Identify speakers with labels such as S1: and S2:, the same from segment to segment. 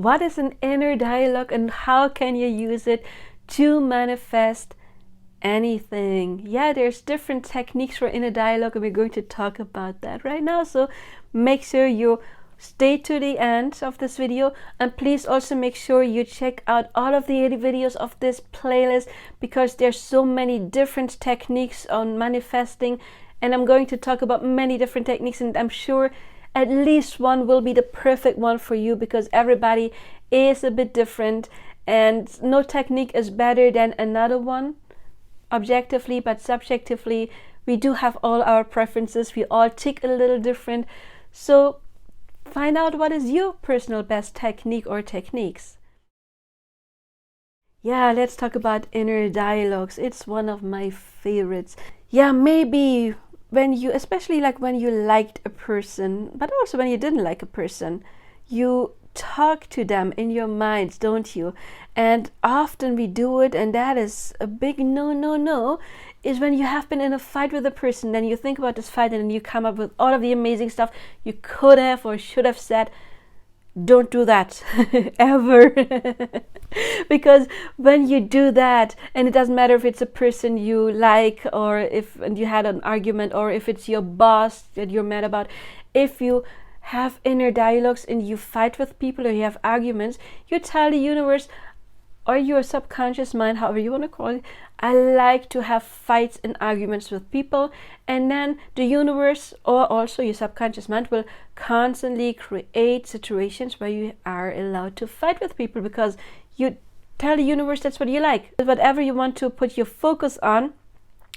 S1: what is an inner dialogue and how can you use it to manifest anything. Yeah, there's different techniques for inner dialogue, and we're going to talk about that right now. So make sure you stay to the end of this video, and please also make sure you check out all of the videos of this playlist, because there's so many different techniques on manifesting, and I'm going to talk about many different techniques, and I'm sure at least one will be the perfect one for you, because everybody is a bit different and no technique is better than another one objectively, but subjectively we do have all our preferences. We all tick a little different, so find out what is your personal best technique or techniques. Yeah, let's talk about inner dialogues. It's one of my favorites. Yeah, maybe when you, especially like when you liked a person, but also when you didn't like a person, you talk to them in your mind, don't you? And often we do it, and that is a big no, is when you have been in a fight with a person, then you think about this fight and then you come up with all of the amazing stuff you could have or should have said. Don't do that ever. Because when you do that, and it doesn't matter if it's a person you like, or if you had an argument, or if it's your boss that you're mad about, if you have inner dialogues and you fight with people or you have arguments, you tell the universe or your subconscious mind, however you want to call it, I like to have fights and arguments with people. And then the universe, or also your subconscious mind, will constantly create situations where you are allowed to fight with people, because you tell the universe that's what you like. Whatever you want to put your focus on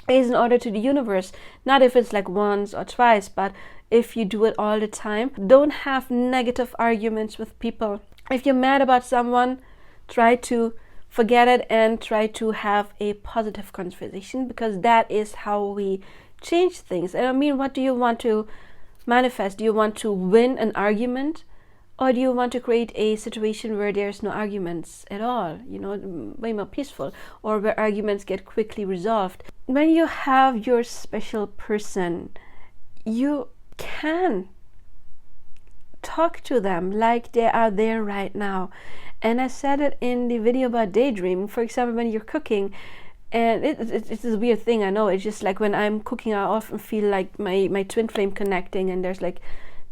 S1: is in order to the universe. Not if it's like once or twice, but if you do it all the time. Don't have negative arguments with people. If you're mad about someone, try to forget it and try to have a positive conversation, because that is how we change things. And I mean, what do you want to manifest? Do you want to win an argument, or do you want to create a situation where there's no arguments at all, you know, way more peaceful, or where arguments get quickly resolved? When you have your special person, you can talk to them like they are there right now. And I said it in the video about daydreaming. For example, when you're cooking, and it's a weird thing, I know, it's just like when I'm cooking, I often feel like my twin flame connecting, and there's like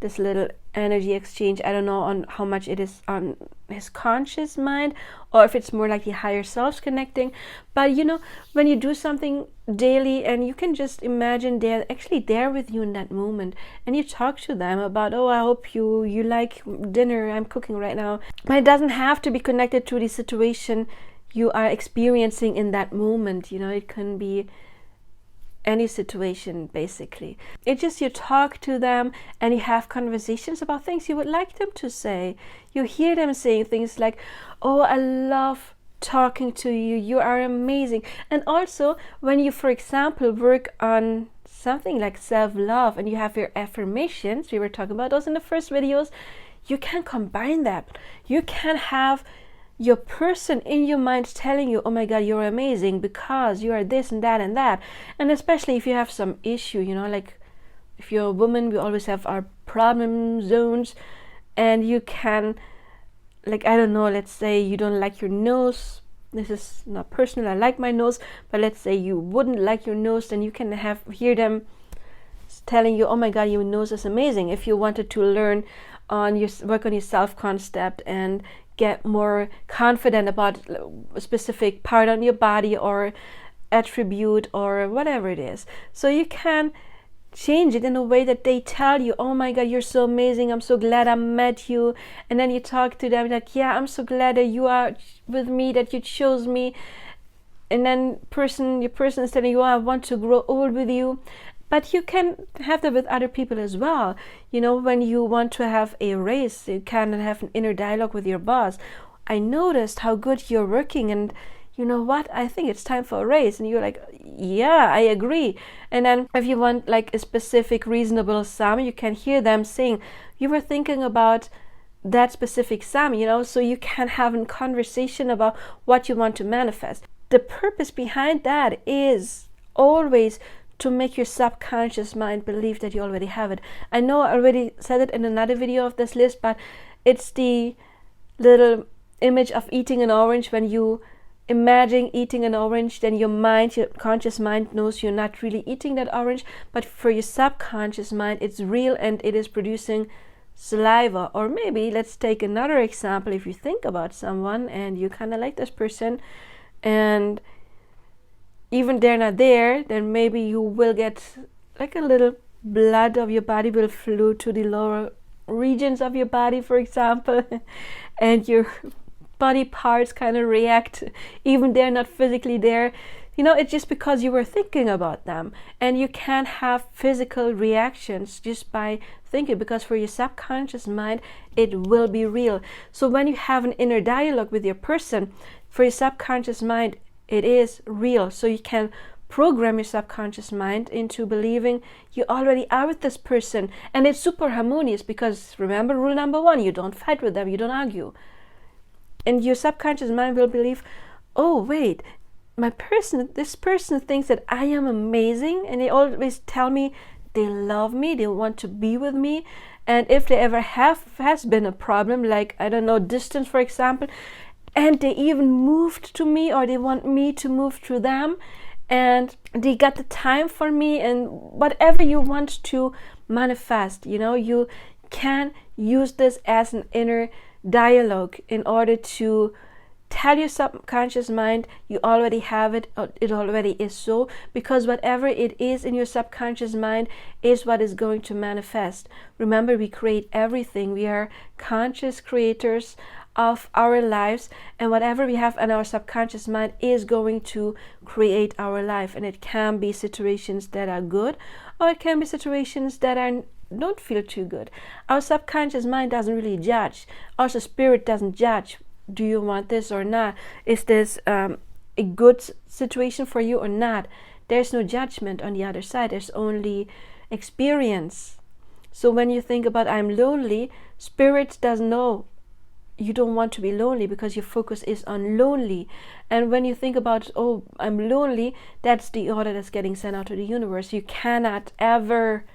S1: this little energy exchange. I don't know on how much it is on his conscious mind, or if it's more like the higher selves connecting. But you know, when you do something daily and you can just imagine they're actually there with you in that moment, and you talk to them about, oh, I hope you like dinner I'm cooking right now. But it doesn't have to be connected to the situation you are experiencing in that moment. You know, it can be any situation, basically. It's just you talk to them and you have conversations about things you would like them to say. You hear them saying things like, oh, I love talking to you, you are amazing. And also when you, for example, work on something like self-love and you have your affirmations, we were talking about those in the first videos, you can combine that. You can have your person in your mind telling you, oh my god, you're amazing because you are this and that and that. And especially if you have some issue, you know, like if you're a woman, we always have our problem zones, and you can, like, I don't know, let's say you don't like your nose. This is not personal, I like my nose, but let's say you wouldn't like your nose, then you can hear them telling you, oh my god, your nose is amazing. If you wanted to learn on your work on your self-concept and get more confident about a specific part on your body or attribute or whatever it is, so you can change it in a way that they tell you, oh my god, you're so amazing, I'm so glad I met you. And then you talk to them like, yeah, I'm so glad that you are with me, that you chose me. And then your person is telling you, oh, I want to grow old with you. But you can have that with other people as well. You know, when you want to have a raise, you can have an inner dialogue with your boss. I noticed how good you're working, and you know what, I think it's time for a raise. And you're like, yeah, I agree. And then if you want like a specific reasonable sum, you can hear them saying, you were thinking about that specific sum, you know, so you can have a conversation about what you want to manifest. The purpose behind that is always to make your subconscious mind believe that you already have it. I know I already said it in another video of this list, but it's the little image of eating an orange. When you imagine eating an orange, then your mind, your conscious mind, knows you're not really eating that orange, but for your subconscious mind it's real and it is producing saliva. Or maybe let's take another example. If you think about someone and you kind of like this person, and even they're not there, then maybe you will get like a little blood of your body will flow to the lower regions of your body, for example, and your body parts kind of react, even they're not physically there. It's just because you were thinking about them, and you can have physical reactions just by thinking, because for your subconscious mind it will be real. So when you have an inner dialogue with your person, for your subconscious mind it is real. So you can program your subconscious mind into believing you already are with this person, and it's super harmonious, because remember rule number 1, you don't fight with them, you don't argue. And your subconscious mind will believe, oh wait, this person thinks that I am amazing, and they always tell me they love me, they want to be with me. And if they ever has been a problem, like, I don't know, distance, for example, and they even moved to me, or they want me to move to them, and they got the time for me, and whatever you want to manifest, you can use this as an inner dialogue in order to tell your subconscious mind you already have it, or it already is so, because whatever it is in your subconscious mind is what is going to manifest. Remember, we create everything. We are conscious creators of our lives, and whatever we have in our subconscious mind is going to create our life. And it can be situations that are good, or it can be situations that don't feel too good. Our subconscious mind doesn't really judge. Also, spirit doesn't judge. Do you want this or not? Is this a good situation for you or not? There's no judgment on the other side. There's only experience. So when you think about I'm lonely, spirit doesn't know you don't want to be lonely, because your focus is on lonely. And when you think about, oh, I'm lonely, that's the order that's getting sent out to the universe. You cannot ever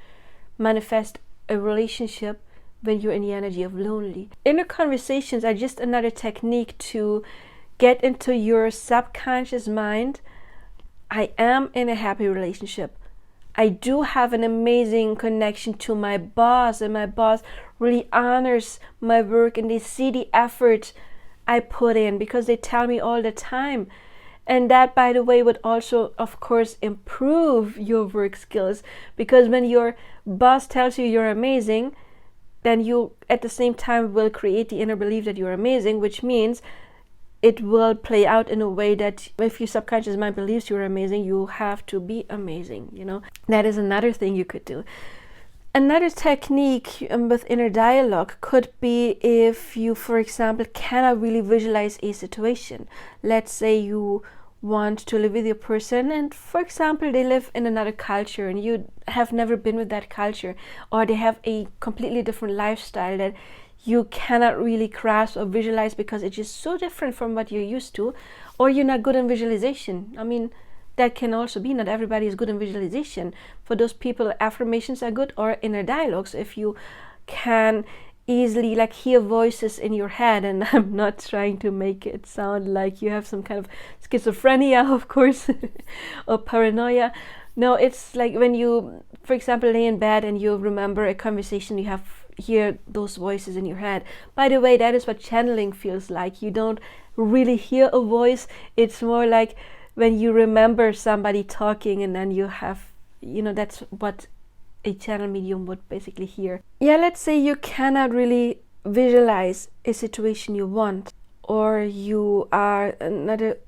S1: manifest a relationship when you're in the energy of lonely. Inner conversations are just another technique to get into your subconscious mind. I am in a happy relationship. I do have an amazing connection to my boss, and my boss really honors my work, and they see the effort I put in, because they tell me all the time. And that, by the way, would also, of course, improve your work skills, because when your boss tells you you're amazing, then you at the same time will create the inner belief that you're amazing, which means it will play out in a way that if your subconscious mind believes you're amazing, you have to be amazing. That is another thing you could do. Another technique with inner dialogue could be if you, for example, cannot really visualize a situation. Let's say you want to live with your person, and for example they live in another culture and you have never been with that culture, or they have a completely different lifestyle that you cannot really grasp or visualize because it's just so different from what you're used to, or you're not good in visualization. I mean, that can also be, not everybody is good in visualization. For those people, affirmations are good, or inner dialogues. If you can easily hear voices in your head, and I'm not trying to make it sound like you have some kind of schizophrenia, of course, or paranoia. No, it's like when you, for example, lay in bed and you remember a conversation, you hear those voices in your head. By the way, that is what channeling feels like. You don't really hear a voice. It's more like when you remember somebody talking, and then you have, that's what a channel medium would basically hear. Yeah, let's say you cannot really visualize a situation you want, or another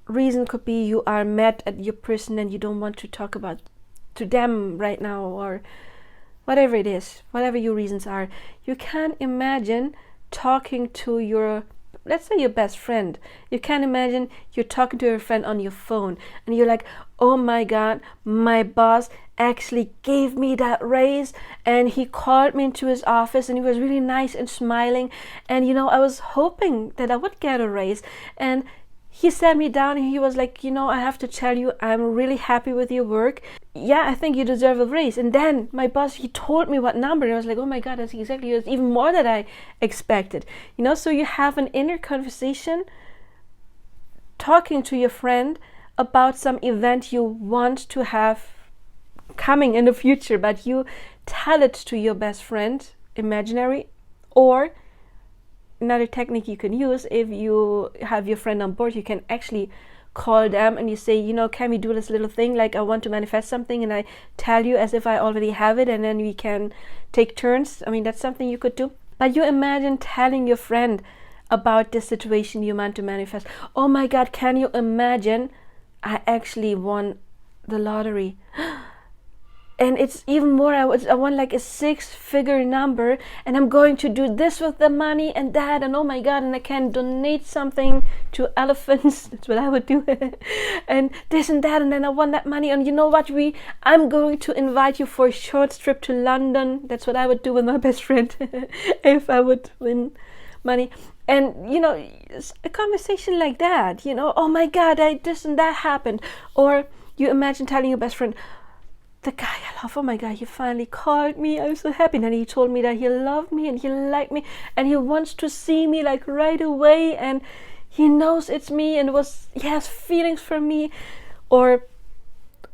S1: reason could be you are mad at your person and you don't want to talk about to them right now, or whatever it is, whatever your reasons are. You can imagine talking to let's say your best friend. You can imagine you're talking to your friend on your phone, and you're like, oh my God, my boss actually gave me that raise, and he called me into his office, and he was really nice and smiling, and I was hoping that I would get a raise, and he sat me down and he was like, I have to tell you, I'm really happy with your work. yeah, I think you deserve a raise. And then my boss, he told me what number, and I was like, oh my God, that's exactly, it's even more than I expected. So you have an inner conversation talking to your friend about some event you want to have coming in the future, but you tell it to your best friend, imaginary. Or another technique you can use, if you have your friend on board, you can actually call them and you say, can we do this little thing, like I want to manifest something, and I tell you as if I already have it, and then we can take turns. I mean, that's something you could do. But you imagine telling your friend about this situation you want to manifest. Oh my God, can you imagine, I actually won the lottery, and it's even more, I won like a 6-figure number, and I'm going to do this with the money and that, and oh my God, and I can donate something to elephants. That's what I would do. And this and that, and then I won that money, and you know what, I'm going to invite you for a short trip to London. That's what I would do with my best friend if I would win money. And a conversation like that, oh my God, this and that happened. Or you imagine telling your best friend, the guy I love, oh my God, he finally called me, I'm so happy. And he told me that he loved me and he liked me and he wants to see me like right away, and he knows it's me and he has feelings for me. Or,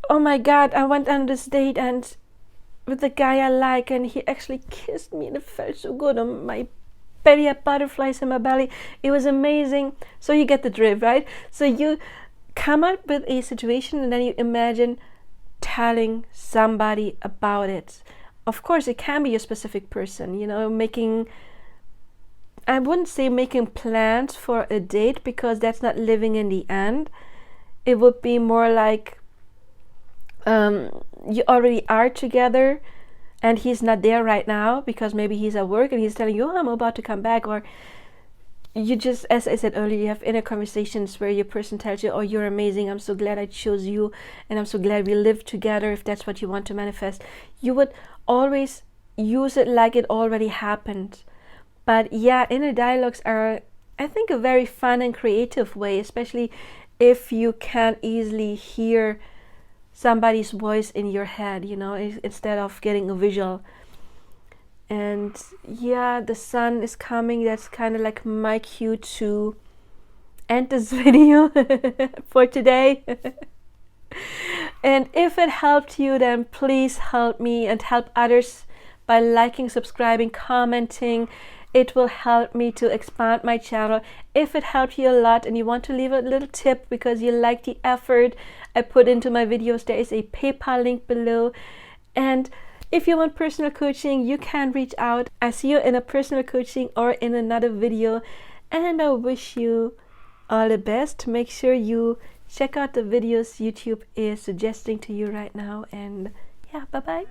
S1: oh my God, I went on this date and with the guy I like, and he actually kissed me and it felt so good on my belly, had butterflies in my belly. It was amazing. So you get the drift, right? So you come up with a situation and then you imagine telling somebody about it. Of course, it can be a specific person, I wouldn't say making plans for a date, because that's not living in the end. It would be more like you already are together and he's not there right now because maybe he's at work, and he's telling you, oh, I'm about to come back. Or you just, as I said earlier, you have inner conversations where your person tells you, oh, you're amazing, I'm so glad I chose you, and I'm so glad we live together, if that's what you want to manifest. You would always use it like it already happened. But yeah, inner dialogues are, I think, a very fun and creative way, especially if you can easily hear somebody's voice in your head, instead of getting a visual. And yeah, the sun is coming. That's kind of like my cue to end this video for today. And if it helped you, then please help me and help others by liking, subscribing, commenting. It will help me to expand my channel. If it helped you a lot and you want to leave a little tip because you like the effort I put into my videos, there is a PayPal link below. And if you want personal coaching, you can reach out. I see you in a personal coaching or in another video. And I wish you all the best. Make sure you check out the videos YouTube is suggesting to you right now. And yeah, bye-bye.